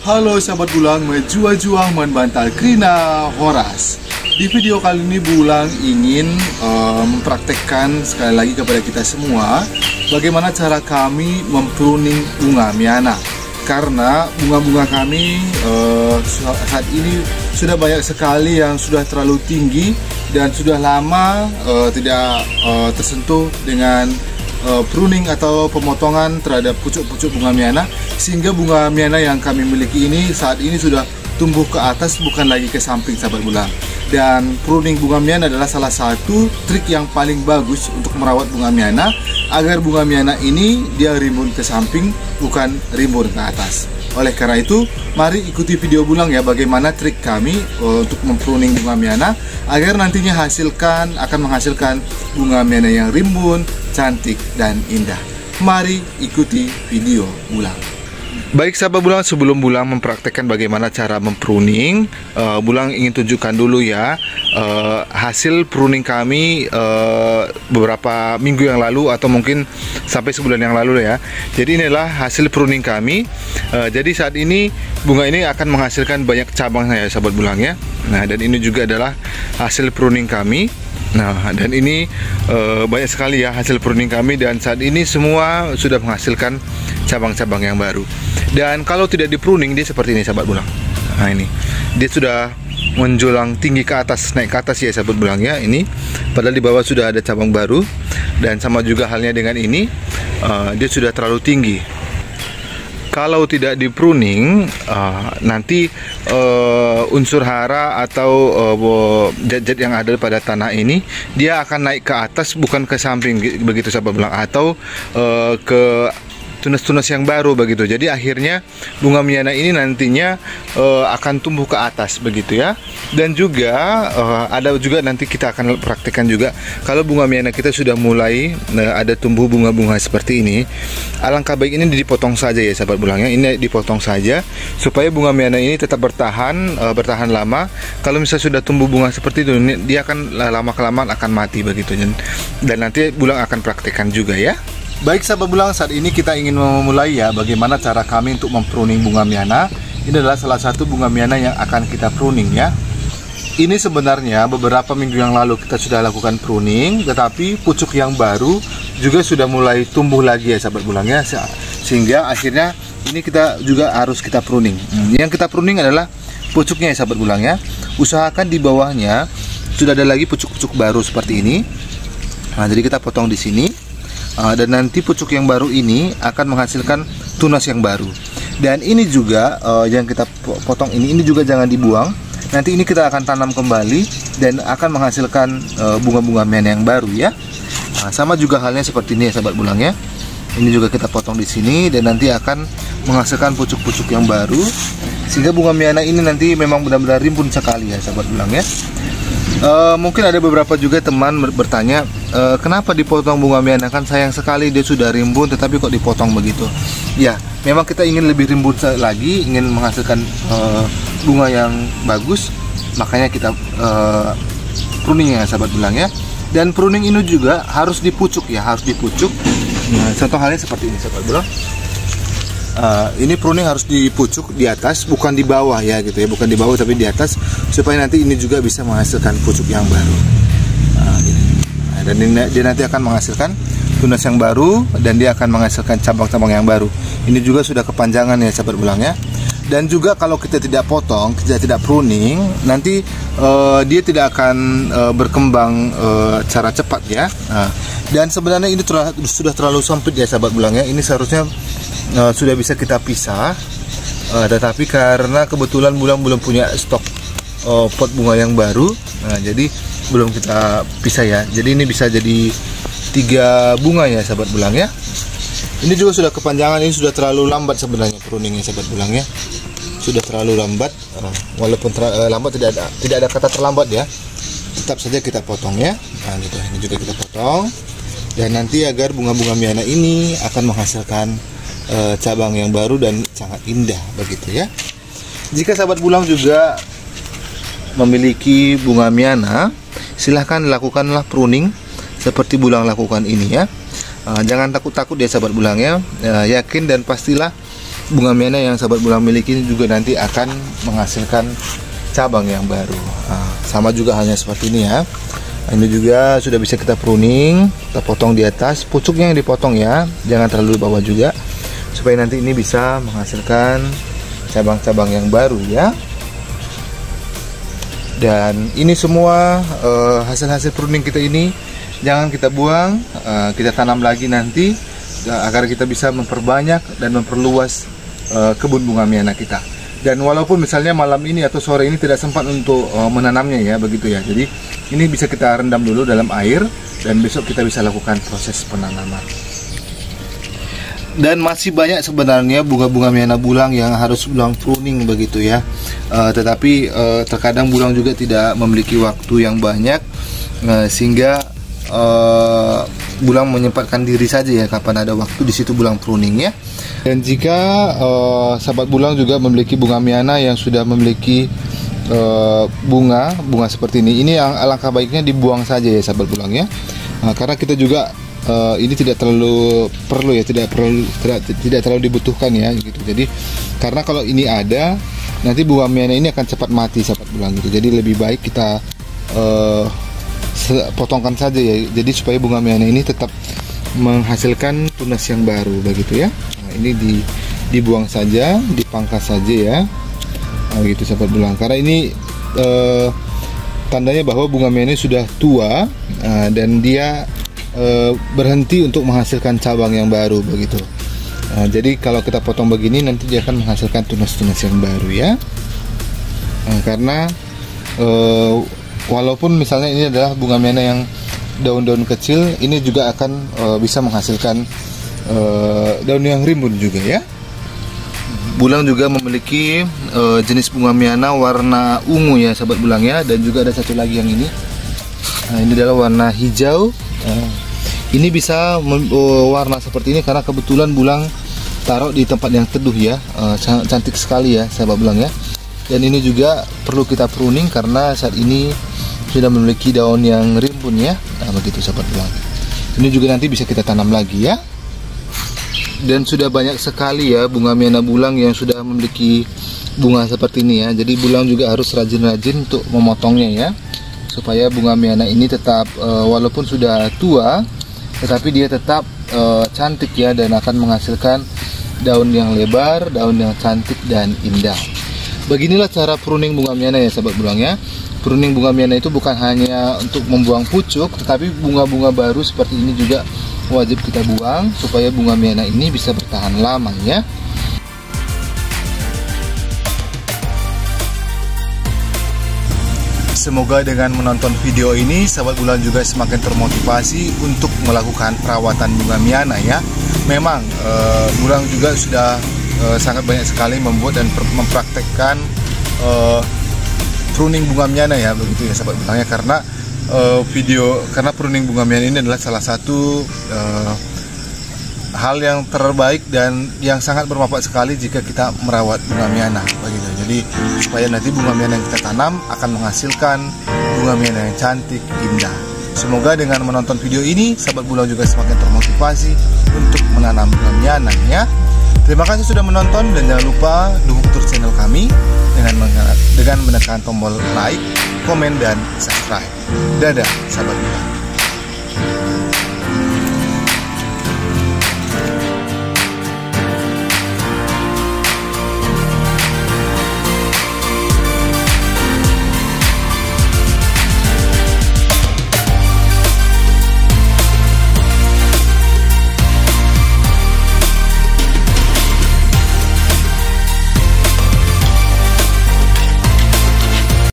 Halo sahabat Bulang, menjual-jual membantal Krina Horas. Di video kali ini Bulang ingin mempraktekkan sekali lagi kepada kita semua bagaimana cara kami mempruning bunga miana. Karena bunga-bunga kami saat ini sudah banyak sekali yang sudah terlalu tinggi dan sudah lama tidak tersentuh dengan pruning atau pemotongan terhadap pucuk-pucuk bunga miana, sehingga bunga miana yang kami miliki ini saat ini sudah tumbuh ke atas, bukan lagi ke samping sahabat Bulang. Dan pruning bunga miana adalah salah satu trik yang paling bagus untuk merawat bunga miana agar bunga miana ini dia rimbun ke samping, bukan rimbun ke atas. Oleh karena itu, mari ikuti video Bulang ya, bagaimana trik kami untuk mempruning bunga miana agar nantinya akan menghasilkan bunga miana yang rimbun, cantik dan indah. Mari ikuti video Bulang. Baik sahabat Bulang, sebelum Bulang mempraktekkan bagaimana cara mempruning, Bulang ingin tunjukkan dulu ya hasil pruning kami beberapa minggu yang lalu atau mungkin sampai sebulan yang lalu ya. Jadi inilah hasil pruning kami. Jadi saat ini bunga ini akan menghasilkan banyak cabang ya sahabat Bulang ya. Nah, dan ini juga adalah hasil pruning kami. Nah, dan ini banyak sekali ya hasil pruning kami, dan saat ini semua sudah menghasilkan cabang-cabang yang baru. Dan kalau tidak di pruning dia seperti ini sahabat Bulang. Nah, ini dia sudah menjulang tinggi ke atas, naik ke atas ya sahabat Bulang ya. Ini padahal di bawah sudah ada cabang baru, dan sama juga halnya dengan ini, dia sudah terlalu tinggi. Kalau tidak di pruning, nanti unsur hara atau zat-zat yang ada pada tanah ini dia akan naik ke atas, bukan ke samping begitu sahabat Bulang, atau ke tunas-tunas yang baru begitu. Jadi akhirnya bunga miana ini nantinya akan tumbuh ke atas begitu ya. Dan juga ada juga nanti kita akan praktekkan juga kalau bunga miana kita sudah mulai ada tumbuh bunga-bunga seperti ini, alangkah baik ini dipotong saja ya sahabat Bulang ya. Ini dipotong saja supaya bunga miana ini tetap bertahan lama. Kalau misalnya sudah tumbuh bunga seperti itu, dia akan lama kelamaan akan mati begitu. Dan nanti Bulang akan praktekkan juga ya. Baik sahabat Bulang, saat ini kita ingin memulai ya bagaimana cara kami untuk mempruning bunga miana. Ini adalah salah satu bunga miana yang akan kita pruning ya. Ini sebenarnya beberapa minggu yang lalu kita sudah lakukan pruning, tetapi pucuk yang baru juga sudah mulai tumbuh lagi ya sahabat Bulang ya. Sehingga akhirnya ini kita juga harus kita pruning. Yang kita pruning adalah pucuknya ya sahabat Bulang ya. Usahakan di bawahnya sudah ada lagi pucuk-pucuk baru seperti ini. Nah, jadi kita potong di sini. Dan nanti pucuk yang baru ini akan menghasilkan tunas yang baru. Dan ini juga yang kita potong ini juga jangan dibuang. Nanti ini kita akan tanam kembali dan akan menghasilkan bunga-bunga miana yang baru ya. Nah, sama juga halnya seperti ini ya sahabat Bulang ya. Ini juga kita potong di sini dan nanti akan menghasilkan pucuk-pucuk yang baru, sehingga bunga miana ini nanti memang benar-benar rimbun sekali ya sahabat Bulang ya. Mungkin ada beberapa juga teman bertanya, kenapa dipotong bunga miana, kan sayang sekali dia sudah rimbun tetapi kok dipotong begitu. Ya, memang kita ingin lebih rimbun lagi, ingin menghasilkan bunga yang bagus, makanya kita pruning ya sahabat Bulang ya. Dan pruning ini juga harus dipucuk ya, harus dipucuk. Nah, contoh halnya seperti ini sahabat Bulang. Ini pruning harus dipucuk di atas, bukan di bawah ya gitu ya, bukan di bawah tapi di atas, supaya nanti ini juga bisa menghasilkan pucuk yang baru. Dan dia nanti akan menghasilkan tunas yang baru, dan dia akan menghasilkan cabang-cabang yang baru. Ini juga sudah kepanjangan ya sahabat Bulang ya. Dan juga kalau kita tidak potong, kita tidak pruning, nanti dia tidak akan berkembang secara cepat ya. Dan sebenarnya ini sudah terlalu sempit ya sahabat Bulang ya. Ini seharusnya sudah bisa kita pisah, tetapi karena kebetulan Bulang belum punya stok pot bunga yang baru, jadi belum kita pisah ya. Jadi ini bisa jadi 3 bunga ya sahabat Bulang ya. Ini juga sudah kepanjangan, ini sudah terlalu lambat sebenarnya pruningnya sahabat Bulang ya. Sudah terlalu lambat, walaupun lambat tidak ada kata terlambat ya. Tetap saja kita potong ya. Nah gitu, ini juga kita potong. Dan nanti agar bunga-bunga miana ini akan menghasilkan cabang yang baru dan sangat indah begitu ya. Jika sahabat Bulang juga memiliki bunga miana, silahkan lakukanlah pruning seperti Bulang lakukan ini ya. Jangan takut-takut ya sahabat Bulang ya. Yakin dan pastilah bunga miana yang sahabat bulang miliki ini juga nanti akan menghasilkan cabang yang baru. Sama juga halnya seperti ini ya. Ini juga sudah bisa kita pruning, kita potong di atas, pucuknya yang dipotong ya, jangan terlalu di bawah juga, supaya nanti ini bisa menghasilkan cabang-cabang yang baru ya. Dan ini semua hasil-hasil pruning kita ini jangan kita buang, kita tanam lagi nanti agar kita bisa memperbanyak dan memperluas kebun bunga miana kita. Dan walaupun misalnya malam ini atau sore ini tidak sempat untuk menanamnya ya, begitu ya. Jadi ini bisa kita rendam dulu dalam air dan besok kita bisa lakukan proses penanaman. Dan masih banyak sebenarnya bunga-bunga miana bulang yang harus bulang pruning begitu ya. Tetapi terkadang bulang juga tidak memiliki waktu yang banyak, sehingga bulang menyempatkan diri saja ya kapan ada waktu di situ bulang pruning ya. Dan jika sahabat bulang juga memiliki bunga miana yang sudah memiliki bunga seperti ini yang alangkah baiknya dibuang saja ya sahabat bulang ya. Karena kita juga ini tidak terlalu perlu ya, tidak terlalu dibutuhkan ya gitu. Jadi karena kalau ini ada, nanti bunga miana ini akan cepat mati sahabat bulang gitu. Jadi lebih baik kita potongkan saja ya. Jadi supaya bunga miana ini tetap menghasilkan tunas yang baru begitu ya. Nah, ini dibuang saja, dipangkas saja ya. Gitu sahabat bulang. Karena ini tandanya bahwa bunga miana ini sudah tua dan dia berhenti untuk menghasilkan cabang yang baru begitu. Jadi kalau kita potong begini nanti dia akan menghasilkan tunas-tunas yang baru ya. Karena walaupun misalnya ini adalah bunga miana yang daun-daun kecil, ini juga akan bisa menghasilkan daun yang rimbun juga ya. Bulang juga memiliki jenis bunga miana warna ungu ya sahabat bulang ya, dan juga ada satu lagi yang ini. Ini adalah warna hijau. Ini bisa warna seperti ini karena kebetulan bulang taruh di tempat yang teduh ya. Cantik sekali ya sahabat bulang ya. Dan ini juga perlu kita pruning karena saat ini sudah memiliki daun yang rimbun ya. Begitu sahabat bulang. Ini juga nanti bisa kita tanam lagi ya. Dan sudah banyak sekali ya bunga miana bulang yang sudah memiliki bunga seperti ini ya. Jadi bulang juga harus rajin-rajin untuk memotongnya ya, supaya bunga miana ini tetap walaupun sudah tua, tetapi dia tetap cantik ya, dan akan menghasilkan daun yang lebar, daun yang cantik dan indah. Beginilah cara pruning bunga miana ya sahabat bulang ya. Pruning bunga miana itu bukan hanya untuk membuang pucuk, tetapi bunga-bunga baru seperti ini juga wajib kita buang supaya bunga miana ini bisa bertahan lama ya. Semoga dengan menonton video ini sahabat bulang juga semakin termotivasi untuk melakukan perawatan bunga miana ya. Memang bulang juga sudah sangat banyak sekali membuat dan mempraktekkan pruning bunga miana ya, begitu ya sahabat bulang ya. Karena pruning bunga miana ini adalah salah satu hal yang terbaik dan yang sangat bermanfaat sekali jika kita merawat bunga miana begitu. Jadi supaya nanti bunga miana yang kita tanam akan menghasilkan bunga miana yang cantik, indah. Semoga dengan menonton video ini sahabat bulang juga semakin termotivasi untuk menanam bunga miana ya. Terima kasih sudah menonton dan jangan lupa dukung terus channel kami dengan menekan tombol like, komen dan subscribe. Dadah sahabat bulang.